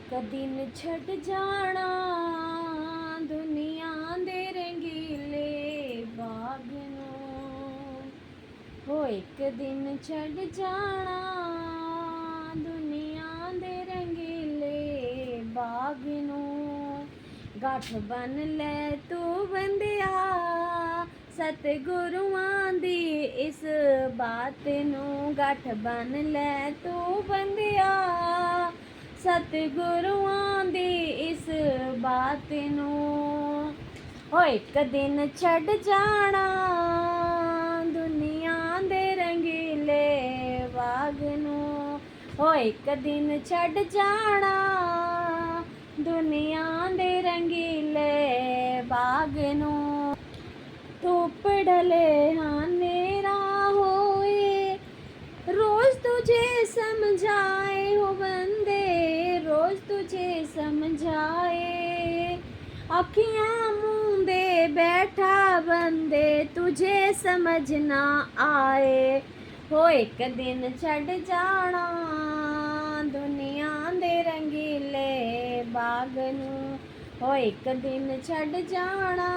ਇੱਕ ਦਿਨ ਛੱਡ ਜਾਣਾ ਦੁਨੀਆ ਦੇ ਰੰਗੀਲੇ ਬਾਗ ਨੂੰ। ਹੋ ਇੱਕ ਦਿਨ ਛੱਡ ਜਾਣਾ ਦੁਨੀਆ ਦੇ ਰੰਗੀਲੇ ਬਾਗ ਨੂੰ। ਗਾਠ ਬੰਨ ਲੈ ਤੂੰ ਬੰਦਿਆ ਸਤਿਗੁਰੂਆਂ ਦੀ ਇਸ ਬਾਤ ਨੂੰ। ਗਾਠ ਬੰਨ ਲੈ ਤੂੰ ਬੰਦਿਆ ਸਤਿਗੁਰੂਆਂ ਦੀ ਇਸ ਬਾਤ ਨੂੰ। ਹੋ ਇੱਕ ਦਿਨ ਛੱਡ ਜਾਣਾ ਦੁਨੀਆ ਦੇ ਰੰਗੀਲੇ ਬਾਗ ਨੂੰ। ਹੋ ਇੱਕ ਦਿਨ ਛੱਡ ਜਾਣਾ ਦੁਨੀਆ ਦੇ ਰੰਗੀਲੇ ਬਾਗ ਨੂੰ। ਧੁੱਪ ਢਲੇ ਹਨੇਰਾ ਹੋਏ रोज तुझे समझाए हो बंदे, रोज तुझे समझाए। अखियां मूंदे बैठा बंदे तुझे समझ ना आए। हो एक दिन छड़ जाना दुनिया दे रंगीले बाग नू। हो एक दिन छड़ जाना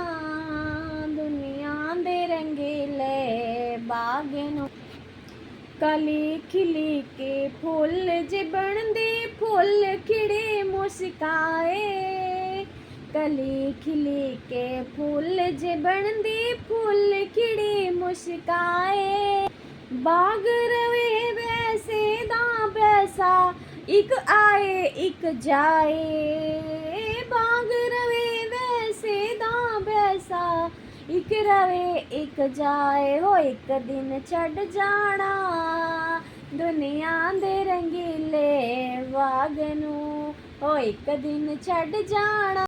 दुनिया दे रंगीले बाग नू। कली खिली के फुल जे बनदे फुल खिड़े मुस्काए। कली खिली के फुल जे बनदे फुल खिड़े मुस्काए। बाग रवे वैसे दा वैसा एक आए एक जाए। बाग रवे वैसे दा वैसा एक रवे एक जाए। हो एक दिन छड़ जाना दुनिया दे रंगीले बाग नू। हो एक दिन छड़ जाना।